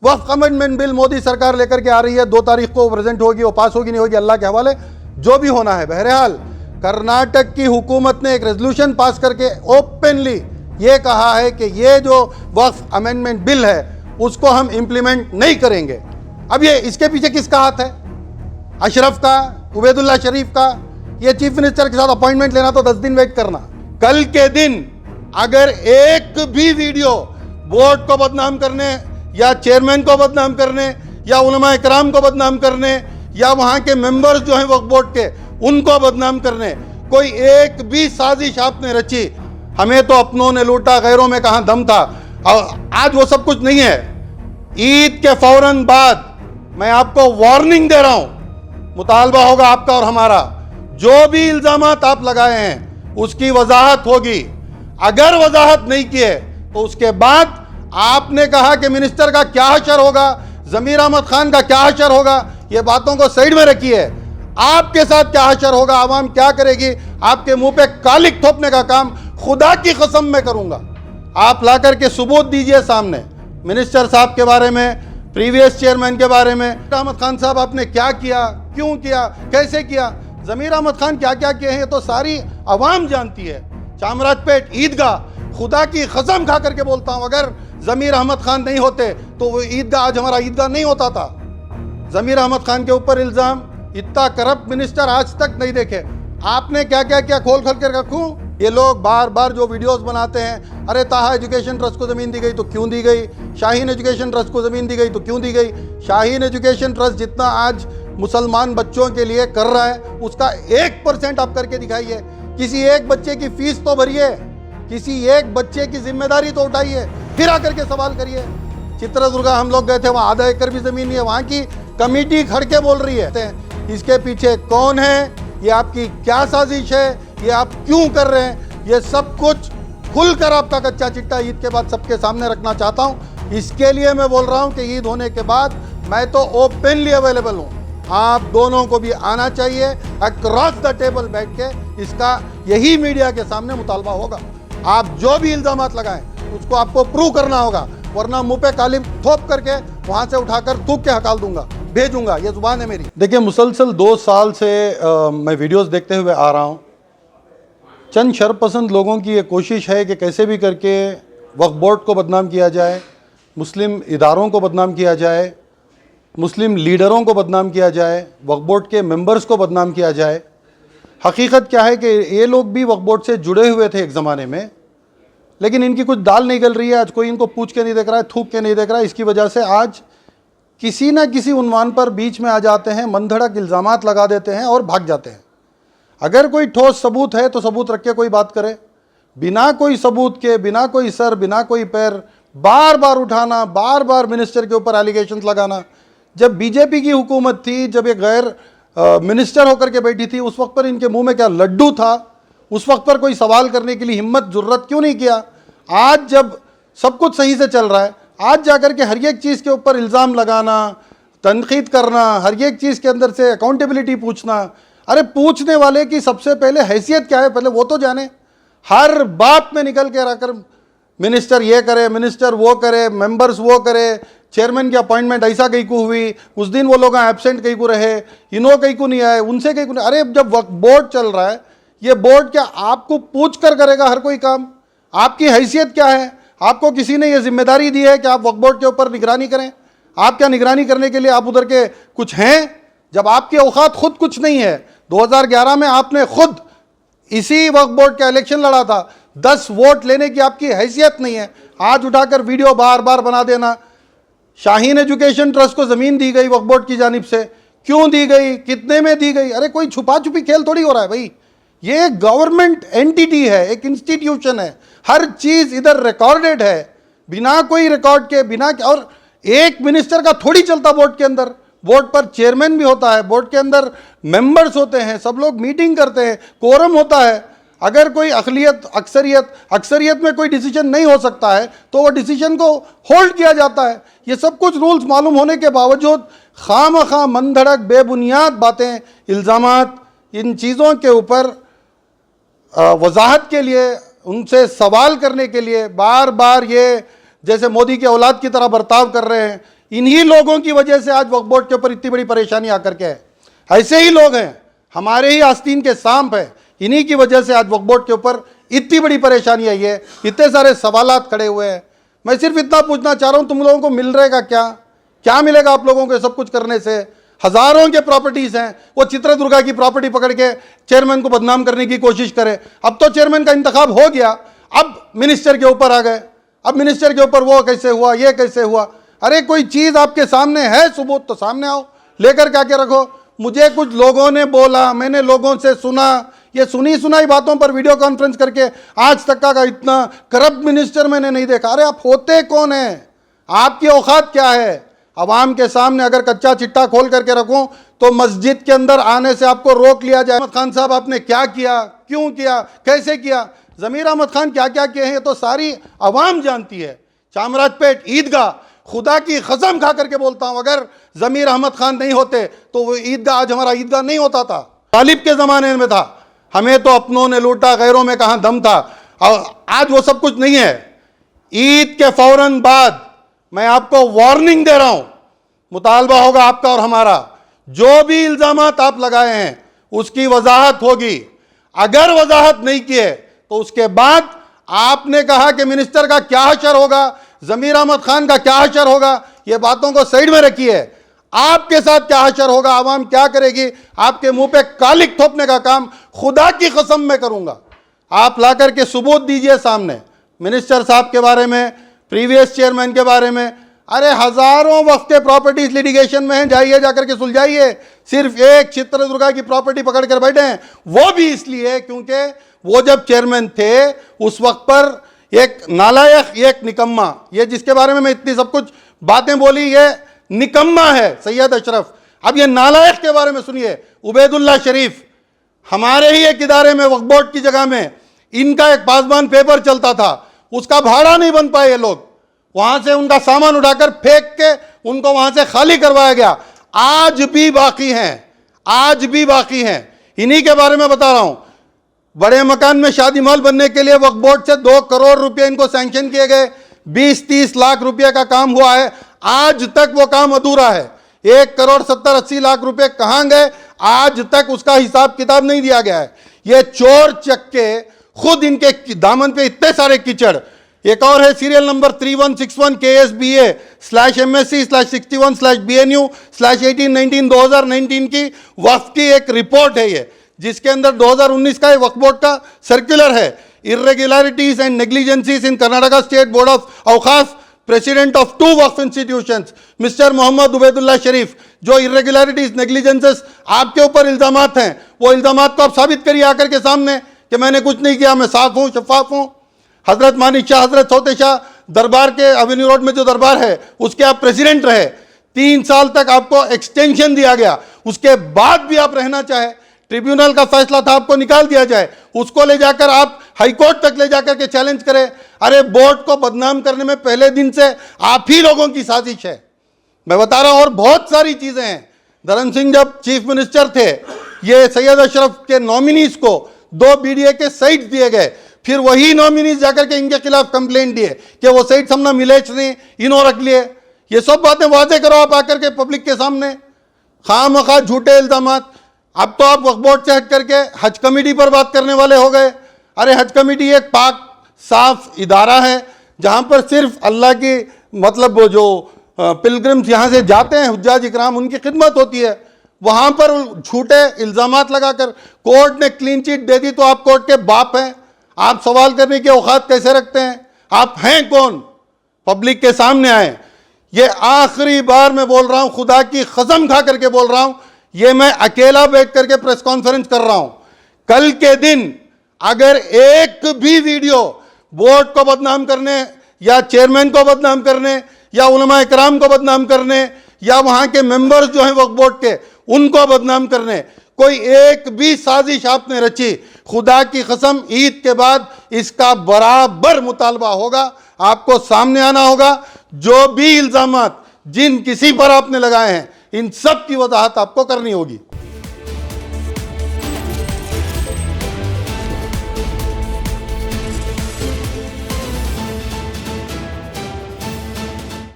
वक्फ amendment bill Modi सरकार लेकर के आ रही है, 2 तारीख को प्रेजेंट होगी, वो पास होगी नहीं होगी अल्लाह के हवाले, जो भी होना है। बहरहाल कर्नाटक की हुकूमत ने एक रेजोल्यूशन पास करके ओपनली ये कहा है कि ये जो वक्फ अमेंडमेंट बिल है उसको हम इंप्लीमेंट नहीं करेंगे। अब ये इसके पीछे किसका हाथ है? अशरफ का, उबैदुल्ला शरीफ का? ये चीफ मिनिस्टर के साथ अपॉइंटमेंट लेना तो 10 दिन वेट करना। कल के दिन अगर एक भी वीडियो बोर्ड को बदनाम करने या चेयरमैन को बदनाम करने या उलमा इकराम को बदनाम करने या वहां के मेंबर्स जो हैं वक्फ बोर्ड के उनको बदनाम करने कोई एक भी साजिश आपने रची, हमें तो अपनों ने लूटा, गैरों में कहां दम था। और आज वो सब कुछ नहीं है। ईद के फौरन बाद मैं आपको वार्निंग दे रहा हूं, मुतालबा होगा आपका और हमारा, जो भी इल्जामात आप लगाए हैं उसकी वजाहत होगी। अगर वजाहत नहीं किए तो उसके बाद आपने कहा कि मिनिस्टर का क्या हशर होगा, जमीर अहमद खान का क्या हशर होगा, ये बातों को साइड में रखिए। आपके साथ क्या हशर होगा, आवाम क्या करेगी, आपके मुंह पे कालिक थोपने का काम खुदा की कसम में करूंगा। आप ला करके सबूत दीजिए सामने, मिनिस्टर साहब के बारे में, प्रीवियस चेयरमैन के बारे में, अहमद खान साहब आपने क्या किया, क्यों किया, कैसे किया, जमीर अहमद खान क्या क्या किए हैं, ये तो सारी अवाम जानती है। चामराजपेट ईदगाह, खुदा की कसम खा करके बोलता हूं, अगर जमीर अहमद खान नहीं होते तो वो ईदगाह आज हमारा ईदगाह नहीं होता था। जमीर अहमद खान के ऊपर इल्जाम, इतना करप्ट मिनिस्टर आज तक नहीं देखे। आपने क्या क्या किया खोल खोल कर रखूं। ये लोग बार बार जो वीडियोस बनाते हैं, अरे ताहा एजुकेशन ट्रस्ट को ज़मीन दी गई तो क्यों दी गई, शाहीन एजुकेशन ट्रस्ट को ज़मीन दी गई तो क्यों दी गई। शाहीन एजुकेशन ट्रस्ट जितना आज मुसलमान बच्चों के लिए कर रहा है उसका 1% आप करके दिखाइए। किसी एक बच्चे की फीस तो भरिए, किसी एक बच्चे की जिम्मेदारी तो उठाइए, फिर आकर के सवाल करिए। चित्रदुर्गा हम लोग गए थे, वहाँ आधा एकड़ भी ज़मीन नहीं है, वहाँ की कमेटी खड़ के बोल रही है। इसके पीछे कौन है, ये आपकी क्या साजिश है, ये आप क्यों कर रहे हैं, ये सब कुछ खुलकर आपका कच्चा चिट्टा ईद के बाद सबके सामने रखना चाहता हूं। इसके लिए मैं बोल रहा हूं कि ईद होने के बाद मैं तो ओपनली अवेलेबल हूं, आप दोनों को भी आना चाहिए, अक्रॉस द टेबल बैठ के इसका यही मीडिया के सामने मुतालबा होगा। आप जो भी इल्जामात लगाएं उसको आपको प्रूव करना होगा, वरना मुंह पे काली थोप करके वहां से उठाकर थूक के हकाल दूंगा, भेजूंगा, ये जुबान है मेरी। देखिए, मुसलसल 2 साल से मैं वीडियोस देखते हुए आ रहा हूं। चंद शरपसंद लोगों की ये कोशिश है कि कैसे भी करके वक्फ बोर्ड को बदनाम किया जाए, मुस्लिम इदारों को बदनाम किया जाए, मुस्लिम लीडरों को बदनाम किया जाए, वक्फ बोर्ड के मेंबर्स को बदनाम किया जाए। हकीकत क्या है कि ये लोग भी वक्फ बोर्ड से जुड़े हुए थे एक ज़माने में, लेकिन इनकी कुछ दाल नहीं गल रही है। आज कोई इनको पूछ के नहीं देख रहा है, थूक के नहीं देख रहा है। इसकी वजह से आज किसी न किसी उन्वान पर बीच में आ जाते हैं, मनधड़क इल्ज़ामात लगा देते हैं और भाग जाते हैं। अगर कोई ठोस सबूत है तो सबूत रख के कोई बात करे, बिना कोई सबूत के, बिना कोई सर, बिना कोई पैर, बार बार उठाना, बार बार मिनिस्टर के ऊपर एलिगेशंस लगाना। जब बीजेपी की हुकूमत थी, जब एक गैर मिनिस्टर होकर के बैठी थी, उस वक्त पर इनके मुंह में क्या लड्डू था? उस वक्त पर कोई सवाल करने के लिए हिम्मत जुर्रत क्यों नहीं किया? आज जब सब कुछ सही से चल रहा है, आज जाकर के हर एक चीज़ के ऊपर इल्ज़ाम लगाना, तनकीद करना, हर एक चीज़ के अंदर से अकाउंटेबिलिटी पूछना। अरे पूछने वाले की सबसे पहले हैसियत क्या है, पहले वो तो जाने। हर बात में निकल के आकर मिनिस्टर ये करे, मिनिस्टर वो करे, मेंबर्स वो करे, चेयरमैन की अपॉइंटमेंट ऐसा कहीं को हुई, उस दिन वो लोग एब्सेंट कहीं को रहे, इनो कहीं को नहीं आए, उनसे कहीं को नहीं। अरे जब वक्फ बोर्ड चल रहा है, ये बोर्ड क्या आपको पूछ कर करेगा हर कोई काम? आपकी हैसियत क्या है? आपको किसी ने ये जिम्मेदारी दी है कि आप वक्फ बोर्ड के ऊपर निगरानी करें? आप क्या निगरानी करने के लिए आप उधर के कुछ हैं? जब आपकी औकात खुद कुछ नहीं है। 2011 में आपने खुद इसी वक्फ बोर्ड का इलेक्शन लड़ा था, 10 वोट लेने की आपकी हैसियत नहीं है। आज उठाकर वीडियो बार बार बना देना, शाहीन एजुकेशन ट्रस्ट को ज़मीन दी गई वक्फ बोर्ड की जानिब से, क्यों दी गई, कितने में दी गई? अरे कोई छुपा छुपी खेल थोड़ी हो रहा है भाई, ये गवर्नमेंट एंटिटी है, एक इंस्टीट्यूशन है, हर चीज़ इधर रिकॉर्डेड है, बिना कोई रिकॉर्ड के, बिना। और एक मिनिस्टर का थोड़ी चलता बोर्ड के अंदर, बोर्ड पर चेयरमैन भी होता है, बोर्ड के अंदर मेंबर्स होते हैं, सब लोग मीटिंग करते हैं, कोरम होता है। अगर कोई अक्सरियत में कोई डिसीजन नहीं हो सकता है तो वो डिसीजन को होल्ड किया जाता है। ये सब कुछ रूल्स मालूम होने के बावजूद खामखा मनधड़क बेबुनियाद बातें, इल्ज़ामात, इन चीज़ों के ऊपर वजाहत के लिए, उनसे सवाल करने के लिए बार बार ये जैसे मोदी की औलाद की तरह बर्ताव कर रहे हैं। इन्हीं लोगों की वजह से आज वक्फ बोर्ड के ऊपर इतनी बड़ी परेशानी आकर के है। ऐसे ही लोग हैं, हमारे ही आस्तीन के सांप है, इन्हीं की वजह से आज वक्फ बोर्ड के ऊपर इतनी बड़ी परेशानी आई है, इतने सारे सवालात खड़े हुए हैं। मैं सिर्फ इतना पूछना चाह रहा हूं, तुम लोगों को मिल रहेगा क्या मिलेगा आप लोगों को सब कुछ करने से? हजारों के प्रॉपर्टीज हैं, वो चित्रदुर्गा की प्रॉपर्टी पकड़ के चेयरमैन को बदनाम करने की कोशिश करे। अब तो चेयरमैन का इंतखाब हो गया, अब मिनिस्टर के ऊपर आ गए, अब मिनिस्टर के ऊपर वो कैसे हुआ, ये कैसे हुआ। अरे कोई चीज आपके सामने है, सबूत तो सामने आओ, लेकर क्या के रखो। मुझे कुछ लोगों ने बोला, मैंने लोगों से सुना, ये सुनी सुनाई बातों पर वीडियो कॉन्फ्रेंस करके आज तक का इतना करप्ट मिनिस्टर मैंने नहीं देखा। अरे आप होते कौन है, आपकी औकात क्या है? अवाम के सामने अगर कच्चा चिट्टा खोल करके रखूं तो मस्जिद के अंदर आने से आपको रोक लिया जाए। अहमद खान साहब आपने क्या किया, क्यों किया, कैसे किया? ज़मीर अहमद खान क्या क्या किए हैं तो सारी अवाम जानती है। चामराजपेट ईदगाह, खुदा की कसम खा करके बोलता हूं, अगर ज़मीर अहमद खान नहीं होते तो वो ईदगाह आज हमारा ईदगाह नहीं होता था। तालिब के ज़माने में था, हमें तो अपनों ने लूटा, गैरों में कहाँ दम था। और आज वो सब कुछ नहीं है। ईद के फौरन बाद मैं आपको वार्निंग दे रहा हूं, मुतालबा होगा आपका और हमारा, जो भी इल्जामात आप लगाए हैं उसकी वजाहत होगी। अगर वजाहत नहीं किए तो उसके बाद आपने कहा कि मिनिस्टर का क्या हशर होगा, ज़मीर अहमद खान का क्या हशर होगा, ये बातों को साइड में रखिए। आपके साथ क्या हशर होगा, आवाम क्या करेगी, आपके मुंह पे कालिक थोपने का काम खुदा की कसम में करूंगा। आप ला करके सबूत दीजिए सामने, मिनिस्टर साहब के बारे में, प्रीवियस चेयरमैन के बारे में। अरे हजारों वक्त के प्रॉपर्टीज लिटिगेशन में हैं, जाइए जाकर के सुलझाइए। सिर्फ एक चित्रदुर्गा की प्रॉपर्टी पकड़ कर बैठे हैं, वो भी इसलिए क्योंकि वो जब चेयरमैन थे उस वक्त पर एक नालायक, एक निकम्मा, ये जिसके बारे में मैं इतनी सब कुछ बातें बोली, ये निकम्मा है सैयद अशरफ। अब ये नालायक के बारे में सुनिए, उबैदुल्ला शरीफ, हमारे ही एक इदारे में वक्फ बोर्ड की जगह में इनका एक पासबान पेपर चलता था, उसका भाड़ा नहीं बन पाए ये लोग, वहां से उनका सामान उठाकर फेंक के उनको वहां से खाली करवाया गया। आज भी बाकी हैं, आज भी बाकी हैं। इन्हीं के बारे में बता रहा हूं। बड़े मकान में शादी महल बनने के लिए वक्फ बोर्ड से 2 करोड़ रुपए इनको सैंक्शन किए गए, 20-30 लाख रुपए का काम हुआ है, आज तक वो काम अधूरा है। 1,70,80 लाख रुपए कहां गए, आज तक उसका हिसाब किताब नहीं दिया गया है। ये चोर चक्के खुद इनके दामन पे इतने सारे कीचड़। एक और है सीरियल नंबर 3161 KSBA/MSc/61/BNU/1819 की वक्फ की एक रिपोर्ट है ये, जिसके अंदर 2019 का वक्फ बोर्ड का सर्कुलर है, irregularities and negligences in Karnataka state board of औकाफ, प्रेसिडेंट ऑफ 2 वक्फ इंस्टीट्यूशंस मिस्टर मोहम्मद उबैदुल्ला शरीफ। जो इर्रेगुलरिटीज, नेग्लिजेंसेस आपके ऊपर इल्जामात हैं, वो इल्जामात को आप साबित करिए आकर के सामने कि मैंने कुछ नहीं किया, मैं साफ हूं, शफाफ हूं। हजरत मानिक शाह, हजरत सोते शाह दरबार के एवेन्यू रोड में जो दरबार है उसके आप प्रेसिडेंट रहे, 3 साल तक आपको एक्सटेंशन दिया गया, उसके बाद भी आप रहना चाहे, ट्रिब्यूनल का फैसला था आपको निकाल दिया जाए, उसको ले जाकर आप हाईकोर्ट तक ले जाकर के चैलेंज करें। अरे बोर्ड को बदनाम करने में पहले दिन से आप ही लोगों की साजिश है, मैं बता रहा हूं। और बहुत सारी चीजें हैं। धर्म सिंह जब चीफ मिनिस्टर थे, ये सैयद अशरफ के नॉमिनीज को 2 BDA के साइट दिए गए, फिर वही नॉमिनीज जाकर के इनके खिलाफ कंप्लेंट दिए कि वो साइट हमने मिले नहीं, इन्हों रख लिए। ये सब बातें वाजे करो आप आकर के पब्लिक के सामने, खामखा झूठे इल्जामात। अब तो आप वक्फ बोर्ड से हट करके हज कमेटी पर बात करने वाले हो गए। अरे हज कमेटी एक पाक साफ इदारा है जहां पर सिर्फ अल्लाह की, मतलब वो जो पिलग्रिम्स यहाँ से जाते हैं, हुज्जाज इकराम, उनकी खिदमत होती है। वहां पर झूठे इल्जामात लगाकर कोर्ट ने क्लीन चिट दे दी तो आप कोर्ट के बाप हैं, आप सवाल करने की औकात कैसे रखते हैं? आप हैं कौन? पब्लिक के सामने आए। ये आखिरी बार मैं बोल रहा हूं, खुदा की कसम खा करके बोल रहा हूं, ये मैं अकेला बैठ करके प्रेस कॉन्फ्रेंस कर रहा हूं। कल के दिन अगर एक भी वीडियो बोर्ड को बदनाम करने या चेयरमैन को बदनाम करने या उलमा इकराम को बदनाम करने या वहां के मेंबर्स जो हैं वक्फ बोर्ड के उनको बदनाम करने, कोई एक भी साजिश आपने रची, खुदा की कसम ईद के बाद इसका बराबर मुतालबा होगा, आपको सामने आना होगा। जो भी इल्जामात जिन किसी पर आपने लगाए हैं, इन सब की वजाहत आपको करनी होगी।